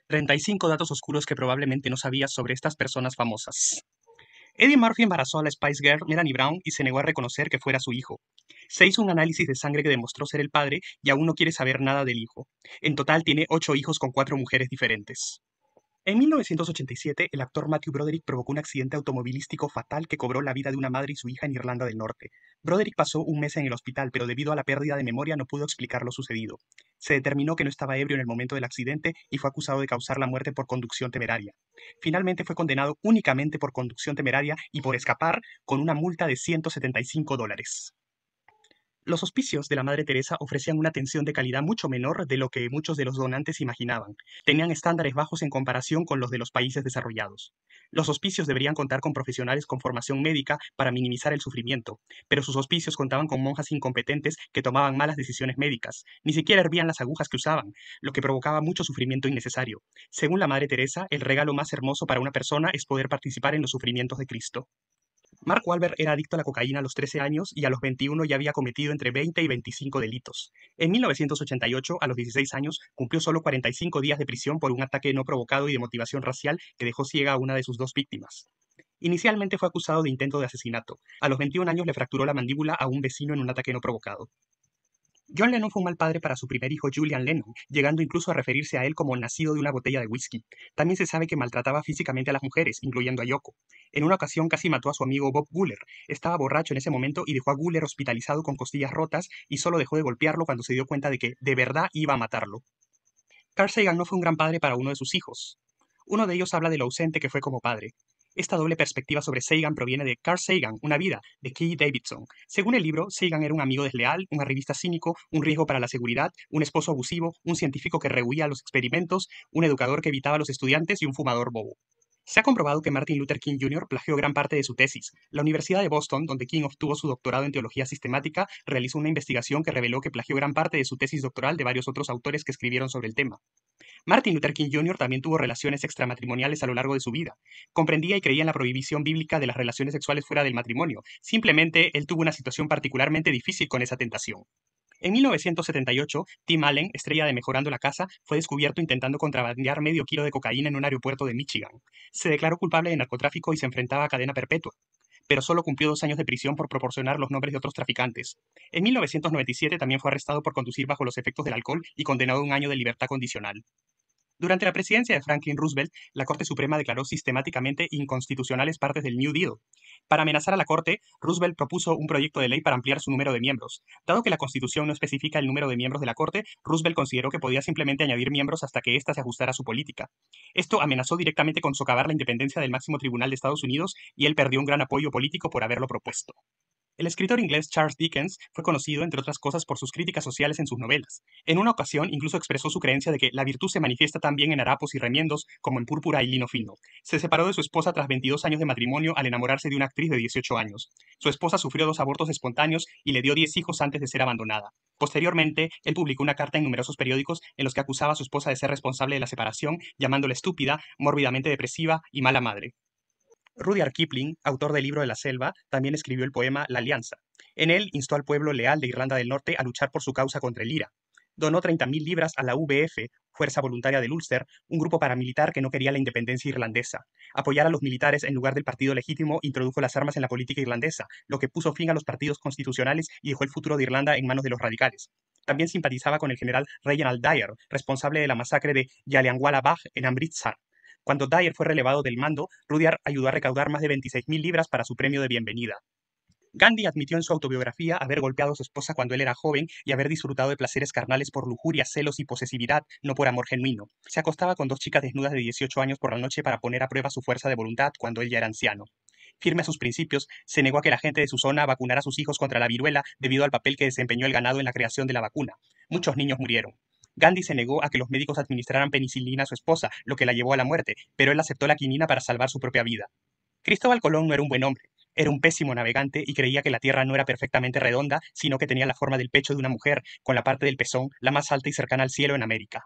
35 datos oscuros que probablemente no sabías sobre estas personas famosas. Eddie Murphy embarazó a la Spice Girl Melanie Brown y se negó a reconocer que fuera su hijo. Se hizo un análisis de sangre que demostró ser el padre y aún no quiere saber nada del hijo. En total tiene 8 hijos con 4 mujeres diferentes. En 1987, el actor Matthew Broderick provocó un accidente automovilístico fatal que cobró la vida de una madre y su hija en Irlanda del Norte. Broderick pasó un mes en el hospital, pero debido a la pérdida de memoria no pudo explicar lo sucedido. Se determinó que no estaba ebrio en el momento del accidente y fue acusado de causar la muerte por conducción temeraria. Finalmente fue condenado únicamente por conducción temeraria y por escapar con una multa de $175. Los hospicios de la Madre Teresa ofrecían una atención de calidad mucho menor de lo que muchos de los donantes imaginaban. Tenían estándares bajos en comparación con los de los países desarrollados. Los hospicios deberían contar con profesionales con formación médica para minimizar el sufrimiento, pero sus hospicios contaban con monjas incompetentes que tomaban malas decisiones médicas. Ni siquiera hervían las agujas que usaban, lo que provocaba mucho sufrimiento innecesario. Según la Madre Teresa, el regalo más hermoso para una persona es poder participar en los sufrimientos de Cristo. Mark Wahlberg era adicto a la cocaína a los 13 años y a los 21 ya había cometido entre 20 y 25 delitos. En 1988, a los 16 años, cumplió solo 45 días de prisión por un ataque no provocado y de motivación racial que dejó ciega a una de sus 2 víctimas. Inicialmente fue acusado de intento de asesinato. A los 21 años le fracturó la mandíbula a un vecino en un ataque no provocado. John Lennon fue un mal padre para su primer hijo Julian Lennon, llegando incluso a referirse a él como el nacido de una botella de whisky. También se sabe que maltrataba físicamente a las mujeres, incluyendo a Yoko. En una ocasión casi mató a su amigo Bob Guller. Estaba borracho en ese momento y dejó a Guller hospitalizado con costillas rotas y solo dejó de golpearlo cuando se dio cuenta de que, de verdad, iba a matarlo. Carl Sagan no fue un gran padre para uno de sus hijos. Uno de ellos habla de lo ausente que fue como padre. Esta doble perspectiva sobre Sagan proviene de Carl Sagan, Una vida, de Keith Davidson. Según el libro, Sagan era un amigo desleal, un arribista cínico, un riesgo para la seguridad, un esposo abusivo, un científico que rehuía los experimentos, un educador que evitaba a los estudiantes y un fumador bobo. Se ha comprobado que Martin Luther King Jr. plagió gran parte de su tesis. La Universidad de Boston, donde King obtuvo su doctorado en teología sistemática, realizó una investigación que reveló que plagió gran parte de su tesis doctoral de varios otros autores que escribieron sobre el tema. Martin Luther King Jr. también tuvo relaciones extramatrimoniales a lo largo de su vida. Comprendía y creía en la prohibición bíblica de las relaciones sexuales fuera del matrimonio. Simplemente él tuvo una situación particularmente difícil con esa tentación. En 1978, Tim Allen, estrella de Mejorando la Casa, fue descubierto intentando contrabandear medio kilo de cocaína en un aeropuerto de Michigan. Se declaró culpable de narcotráfico y se enfrentaba a cadena perpetua, pero solo cumplió 2 años de prisión por proporcionar los nombres de otros traficantes. En 1997 también fue arrestado por conducir bajo los efectos del alcohol y condenado a 1 año de libertad condicional. Durante la presidencia de Franklin Roosevelt, la Corte Suprema declaró sistemáticamente inconstitucionales partes del New Deal. Para amenazar a la Corte, Roosevelt propuso un proyecto de ley para ampliar su número de miembros. Dado que la Constitución no especifica el número de miembros de la Corte, Roosevelt consideró que podía simplemente añadir miembros hasta que ésta se ajustara a su política. Esto amenazó directamente con socavar la independencia del máximo tribunal de Estados Unidos y él perdió un gran apoyo político por haberlo propuesto. El escritor inglés Charles Dickens fue conocido, entre otras cosas, por sus críticas sociales en sus novelas. En una ocasión, incluso expresó su creencia de que la virtud se manifiesta también en harapos y remiendos como en púrpura y lino fino. Se separó de su esposa tras 22 años de matrimonio al enamorarse de una actriz de 18 años. Su esposa sufrió 2 abortos espontáneos y le dio 10 hijos antes de ser abandonada. Posteriormente, él publicó una carta en numerosos periódicos en los que acusaba a su esposa de ser responsable de la separación, llamándola estúpida, mórbidamente depresiva y mala madre. Rudyard Kipling, autor del libro de la selva, también escribió el poema La Alianza. En él instó al pueblo leal de Irlanda del Norte a luchar por su causa contra el IRA. Donó 30.000 libras a la VF, Fuerza Voluntaria del Ulster, un grupo paramilitar que no quería la independencia irlandesa. Apoyar a los militares en lugar del partido legítimo introdujo las armas en la política irlandesa, lo que puso fin a los partidos constitucionales y dejó el futuro de Irlanda en manos de los radicales. También simpatizaba con el general Reginald Dyer, responsable de la masacre de Jallianwala Bagh en Amritsar. Cuando Dyer fue relevado del mando, Rudyard ayudó a recaudar más de 26.000 libras para su premio de bienvenida. Gandhi admitió en su autobiografía haber golpeado a su esposa cuando él era joven y haber disfrutado de placeres carnales por lujuria, celos y posesividad, no por amor genuino. Se acostaba con 2 chicas desnudas de 18 años por la noche para poner a prueba su fuerza de voluntad cuando él ya era anciano. Firme a sus principios, se negó a que la gente de su zona vacunara a sus hijos contra la viruela debido al papel que desempeñó el ganado en la creación de la vacuna. Muchos niños murieron. Gandhi se negó a que los médicos administraran penicilina a su esposa, lo que la llevó a la muerte, pero él aceptó la quinina para salvar su propia vida. Cristóbal Colón no era un buen hombre. Era un pésimo navegante y creía que la Tierra no era perfectamente redonda, sino que tenía la forma del pecho de una mujer, con la parte del pezón la más alta y cercana al cielo en América.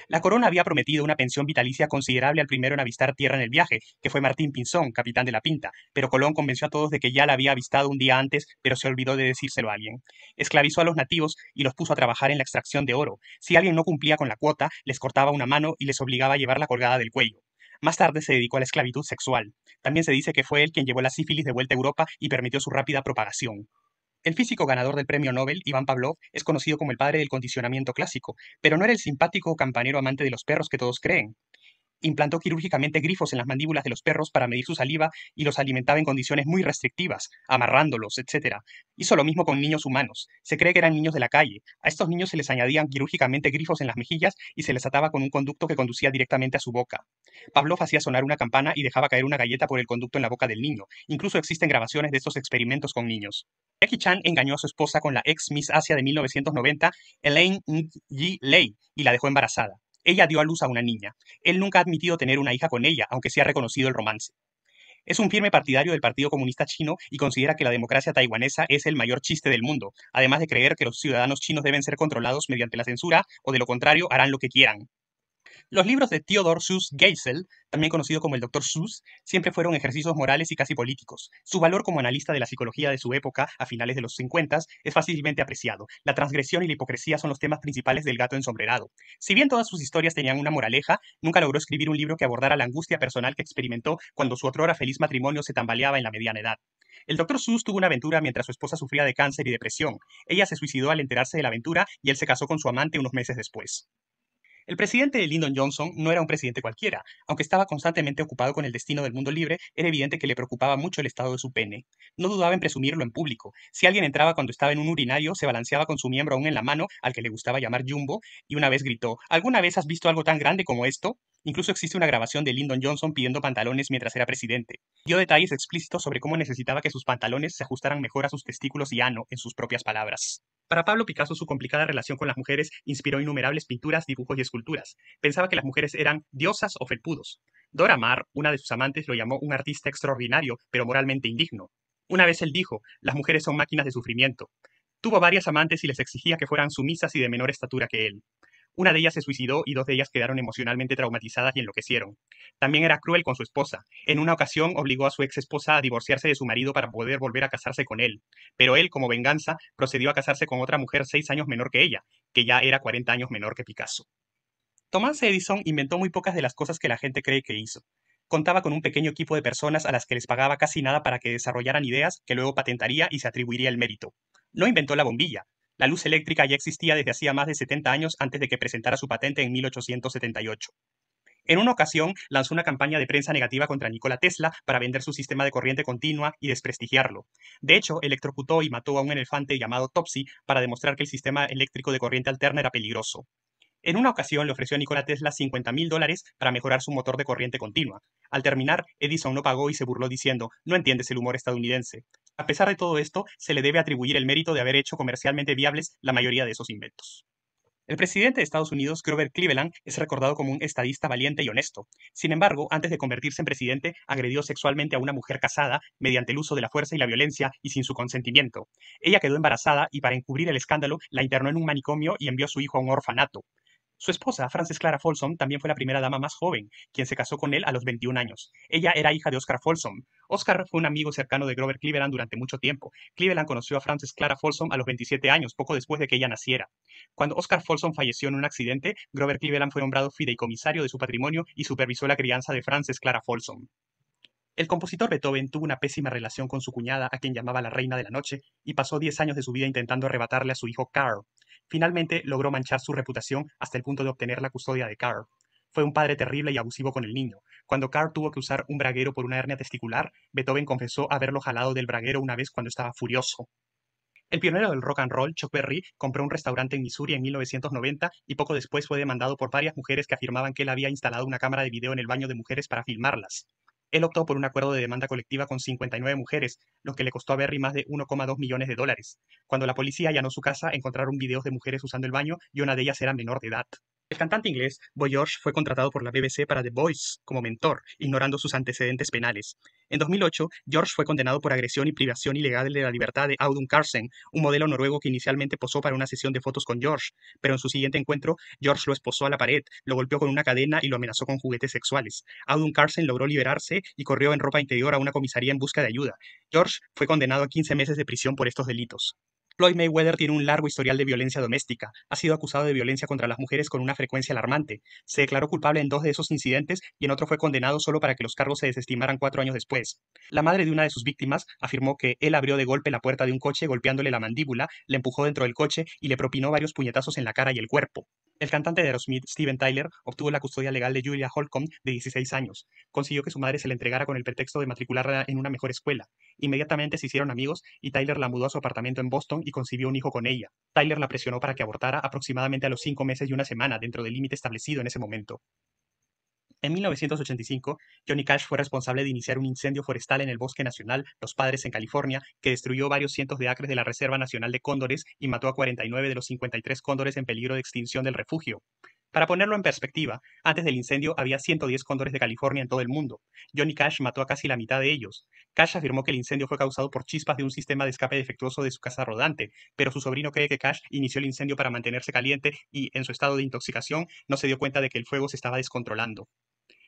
La corona había prometido una pensión vitalicia considerable al primero en avistar tierra en el viaje, que fue Martín Pinzón, capitán de la Pinta, pero Colón convenció a todos de que ya la había avistado un día antes, pero se olvidó de decírselo a alguien. Esclavizó a los nativos y los puso a trabajar en la extracción de oro. Si alguien no cumplía con la cuota, les cortaba una mano y les obligaba a llevarla colgada del cuello. Más tarde se dedicó a la esclavitud sexual. También se dice que fue él quien llevó la sífilis de vuelta a Europa y permitió su rápida propagación. El físico ganador del premio Nobel, Iván Pavlov, es conocido como el padre del condicionamiento clásico, pero no era el simpático campanero amante de los perros que todos creen. Implantó quirúrgicamente grifos en las mandíbulas de los perros para medir su saliva y los alimentaba en condiciones muy restrictivas, amarrándolos, etc. Hizo lo mismo con niños humanos. Se cree que eran niños de la calle. A estos niños se les añadían quirúrgicamente grifos en las mejillas y se les ataba con un conducto que conducía directamente a su boca. Pavlov hacía sonar una campana y dejaba caer una galleta por el conducto en la boca del niño. Incluso existen grabaciones de estos experimentos con niños. Jackie Chan engañó a su esposa con la ex Miss Asia de 1990, Elaine Ng Lei, y la dejó embarazada. Ella dio a luz a una niña. Él nunca ha admitido tener una hija con ella, aunque sí ha reconocido el romance. Es un firme partidario del Partido Comunista Chino y considera que la democracia taiwanesa es el mayor chiste del mundo, además de creer que los ciudadanos chinos deben ser controlados mediante la censura o de lo contrario harán lo que quieran. Los libros de Theodor Seuss Geisel, también conocido como el Dr. Seuss, siempre fueron ejercicios morales y casi políticos. Su valor como analista de la psicología de su época, a finales de los 50, es fácilmente apreciado. La transgresión y la hipocresía son los temas principales del Gato Ensombrerado. Si bien todas sus historias tenían una moraleja, nunca logró escribir un libro que abordara la angustia personal que experimentó cuando su otrora feliz matrimonio se tambaleaba en la mediana edad. El Dr. Seuss tuvo una aventura mientras su esposa sufría de cáncer y depresión. Ella se suicidó al enterarse de la aventura y él se casó con su amante unos meses después. El presidente Lyndon Johnson no era un presidente cualquiera. Aunque estaba constantemente ocupado con el destino del mundo libre, era evidente que le preocupaba mucho el estado de su pene. No dudaba en presumirlo en público. Si alguien entraba cuando estaba en un urinario, se balanceaba con su miembro aún en la mano, al que le gustaba llamar Jumbo, y una vez gritó: ¿Alguna vez has visto algo tan grande como esto? Incluso existe una grabación de Lyndon Johnson pidiendo pantalones mientras era presidente. Dio detalles explícitos sobre cómo necesitaba que sus pantalones se ajustaran mejor a sus testículos y ano, en sus propias palabras. Para Pablo Picasso, su complicada relación con las mujeres inspiró innumerables pinturas, dibujos y esculturas. Pensaba que las mujeres eran diosas o felpudos. Dora Maar, una de sus amantes, lo llamó un artista extraordinario, pero moralmente indigno. Una vez él dijo: las mujeres son máquinas de sufrimiento. Tuvo varias amantes y les exigía que fueran sumisas y de menor estatura que él. Una de ellas se suicidó y dos de ellas quedaron emocionalmente traumatizadas y enloquecieron. También era cruel con su esposa. En una ocasión obligó a su ex esposa a divorciarse de su marido para poder volver a casarse con él. Pero él, como venganza, procedió a casarse con otra mujer 6 años menor que ella, que ya era 40 años menor que Picasso. Thomas Edison inventó muy pocas de las cosas que la gente cree que hizo. Contaba con un pequeño equipo de personas a las que les pagaba casi nada para que desarrollaran ideas que luego patentaría y se atribuiría el mérito. No inventó la bombilla. La luz eléctrica ya existía desde hacía más de 70 años antes de que presentara su patente en 1878. En una ocasión lanzó una campaña de prensa negativa contra Nikola Tesla para vender su sistema de corriente continua y desprestigiarlo. De hecho, electrocutó y mató a un elefante llamado Topsy para demostrar que el sistema eléctrico de corriente alterna era peligroso. En una ocasión le ofreció a Nikola Tesla $50,000 para mejorar su motor de corriente continua. Al terminar, Edison no pagó y se burló diciendo: no entiendes el humor estadounidense. A pesar de todo esto, se le debe atribuir el mérito de haber hecho comercialmente viables la mayoría de esos inventos. El presidente de Estados Unidos, Grover Cleveland, es recordado como un estadista valiente y honesto. Sin embargo, antes de convertirse en presidente, agredió sexualmente a una mujer casada mediante el uso de la fuerza y la violencia y sin su consentimiento. Ella quedó embarazada y, para encubrir el escándalo, la internó en un manicomio y envió a su hijo a un orfanato. Su esposa, Frances Clara Folsom, también fue la primera dama más joven, quien se casó con él a los 21 años. Ella era hija de Oscar Folsom. Oscar fue un amigo cercano de Grover Cleveland durante mucho tiempo. Cleveland conoció a Frances Clara Folsom a los 27 años, poco después de que ella naciera. Cuando Oscar Folsom falleció en un accidente, Grover Cleveland fue nombrado fideicomisario de su patrimonio y supervisó la crianza de Frances Clara Folsom. El compositor Beethoven tuvo una pésima relación con su cuñada, a quien llamaba la reina de la noche, y pasó 10 años de su vida intentando arrebatarle a su hijo Carl. Finalmente logró manchar su reputación hasta el punto de obtener la custodia de Carl. Fue un padre terrible y abusivo con el niño. Cuando Carl tuvo que usar un braguero por una hernia testicular, Beethoven confesó haberlo jalado del braguero una vez cuando estaba furioso. El pionero del rock and roll, Chuck Berry, compró un restaurante en Missouri en 1990 y poco después fue demandado por varias mujeres que afirmaban que él había instalado una cámara de video en el baño de mujeres para filmarlas. Él optó por un acuerdo de demanda colectiva con 59 mujeres, lo que le costó a Berry más de $1,2 millones. Cuando la policía allanó su casa, encontraron videos de mujeres usando el baño y una de ellas era menor de edad. El cantante inglés Boy George fue contratado por la BBC para The Voice como mentor, ignorando sus antecedentes penales. En 2008, George fue condenado por agresión y privación ilegal de la libertad de Audun Carlsen, un modelo noruego que inicialmente posó para una sesión de fotos con George, pero en su siguiente encuentro, George lo esposó a la pared, lo golpeó con una cadena y lo amenazó con juguetes sexuales. Audun Carlsen logró liberarse y corrió en ropa interior a una comisaría en busca de ayuda. George fue condenado a 15 meses de prisión por estos delitos. Floyd Mayweather tiene un largo historial de violencia doméstica. Ha sido acusado de violencia contra las mujeres con una frecuencia alarmante. Se declaró culpable en 2 de esos incidentes y en otro fue condenado solo para que los cargos se desestimaran 4 años después. La madre de una de sus víctimas afirmó que él abrió de golpe la puerta de un coche golpeándole la mandíbula, le empujó dentro del coche y le propinó varios puñetazos en la cara y el cuerpo. El cantante de Aerosmith, Steven Tyler, obtuvo la custodia legal de Julia Holcomb, de 16 años. Consiguió que su madre se le entregara con el pretexto de matricularla en una mejor escuela. Inmediatamente se hicieron amigos y Tyler la mudó a su apartamento en Boston y concibió un hijo con ella. Tyler la presionó para que abortara aproximadamente a los 5 meses y una semana dentro del límite establecido en ese momento. En 1985, Johnny Cash fue responsable de iniciar un incendio forestal en el Bosque Nacional Los Padres en California, que destruyó varios cientos de acres de la Reserva Nacional de Cóndores y mató a 49 de los 53 cóndores en peligro de extinción del refugio. Para ponerlo en perspectiva, antes del incendio había 110 cóndores de California en todo el mundo. Johnny Cash mató a casi la mitad de ellos. Cash afirmó que el incendio fue causado por chispas de un sistema de escape defectuoso de su casa rodante, pero su sobrino cree que Cash inició el incendio para mantenerse caliente y, en su estado de intoxicación, no se dio cuenta de que el fuego se estaba descontrolando.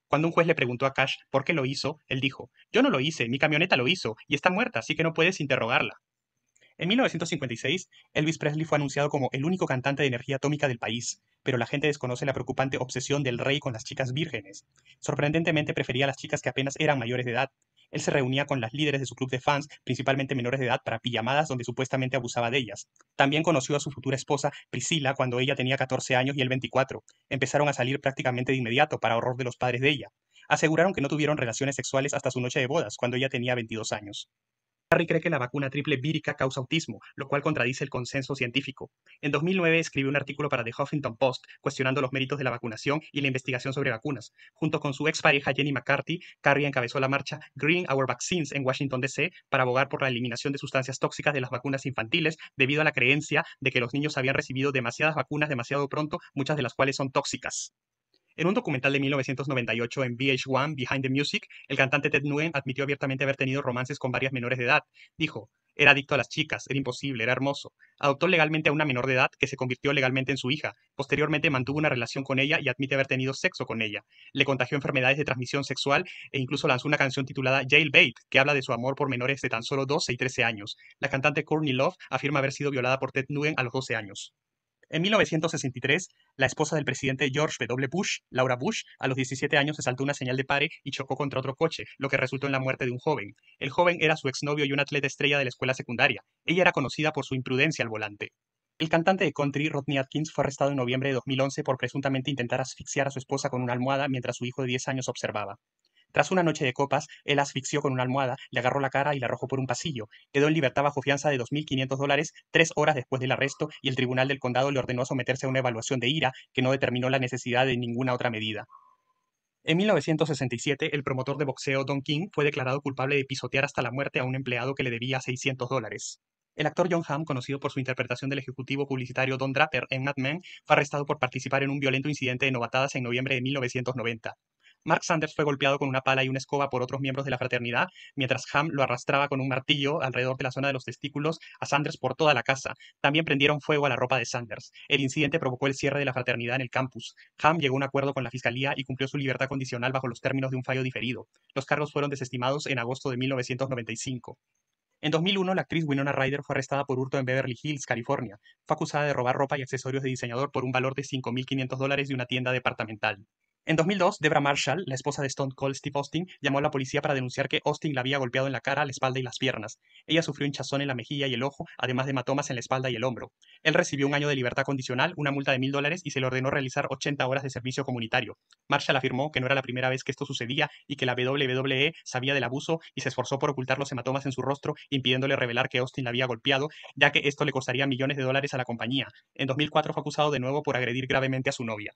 Cuando un juez le preguntó a Cash por qué lo hizo, él dijo: "Yo no lo hice, mi camioneta lo hizo, y está muerta, así que no puedes interrogarla". En 1956, Elvis Presley fue anunciado como el único cantante de energía atómica del país, pero la gente desconoce la preocupante obsesión del rey con las chicas vírgenes. Sorprendentemente prefería a las chicas que apenas eran mayores de edad. Él se reunía con las líderes de su club de fans, principalmente menores de edad, para pijamadas donde supuestamente abusaba de ellas. También conoció a su futura esposa, Priscilla, cuando ella tenía 14 años y él 24. Empezaron a salir prácticamente de inmediato, para horror de los padres de ella. Aseguraron que no tuvieron relaciones sexuales hasta su noche de bodas, cuando ella tenía 22 años. Harry cree que la vacuna triple vírica causa autismo, lo cual contradice el consenso científico. En 2009 escribió un artículo para The Huffington Post cuestionando los méritos de la vacunación y la investigación sobre vacunas. Junto con su expareja Jenny McCarthy, Carrie encabezó la marcha Green Our Vaccines en Washington, D.C. para abogar por la eliminación de sustancias tóxicas de las vacunas infantiles debido a la creencia de que los niños habían recibido demasiadas vacunas demasiado pronto, muchas de las cuales son tóxicas. En un documental de 1998 en VH1, Behind the Music, el cantante Ted Nugent admitió abiertamente haber tenido romances con varias menores de edad. Dijo: "Era adicto a las chicas, era imposible, era hermoso". Adoptó legalmente a una menor de edad que se convirtió legalmente en su hija. Posteriormente mantuvo una relación con ella y admite haber tenido sexo con ella. Le contagió enfermedades de transmisión sexual e incluso lanzó una canción titulada Jailbait, que habla de su amor por menores de tan solo 12 y 13 años. La cantante Courtney Love afirma haber sido violada por Ted Nugent a los 12 años. En 1963, la esposa del presidente George W. Bush, Laura Bush, a los 17 años se saltó una señal de pare y chocó contra otro coche, lo que resultó en la muerte de un joven. El joven era su exnovio y un atleta estrella de la escuela secundaria. Ella era conocida por su imprudencia al volante. El cantante de country Rodney Atkins fue arrestado en noviembre de 2011 por presuntamente intentar asfixiar a su esposa con una almohada mientras su hijo de 10 años observaba. Tras una noche de copas, él asfixió con una almohada, le agarró la cara y la arrojó por un pasillo. Quedó en libertad bajo fianza de $2.500 3 horas después del arresto y el tribunal del condado le ordenó someterse a una evaluación de ira que no determinó la necesidad de ninguna otra medida. En 1967, el promotor de boxeo Don King fue declarado culpable de pisotear hasta la muerte a un empleado que le debía $600. El actor Jon Hamm, conocido por su interpretación del ejecutivo publicitario Don Draper en Mad Men, fue arrestado por participar en un violento incidente de novatadas en noviembre de 1990. Mark Sanders fue golpeado con una pala y una escoba por otros miembros de la fraternidad, mientras Hamm lo arrastraba con un martillo alrededor de la zona de los testículos a Sanders por toda la casa. También prendieron fuego a la ropa de Sanders. El incidente provocó el cierre de la fraternidad en el campus. Hamm llegó a un acuerdo con la fiscalía y cumplió su libertad condicional bajo los términos de un fallo diferido. Los cargos fueron desestimados en agosto de 1995. En 2001, la actriz Winona Ryder fue arrestada por hurto en Beverly Hills, California. Fue acusada de robar ropa y accesorios de diseñador por un valor de $5.500 de una tienda departamental. En 2002, Debra Marshall, la esposa de Stone Cold Steve Austin, llamó a la policía para denunciar que Austin la había golpeado en la cara, la espalda y las piernas. Ella sufrió hinchazón en la mejilla y el ojo, además de hematomas en la espalda y el hombro. Él recibió un año de libertad condicional, una multa de $1.000 y se le ordenó realizar 80 horas de servicio comunitario. Marshall afirmó que no era la primera vez que esto sucedía y que la WWE sabía del abuso y se esforzó por ocultar los hematomas en su rostro, impidiéndole revelar que Austin la había golpeado, ya que esto le costaría $millones a la compañía. En 2004 fue acusado de nuevo por agredir gravemente a su novia.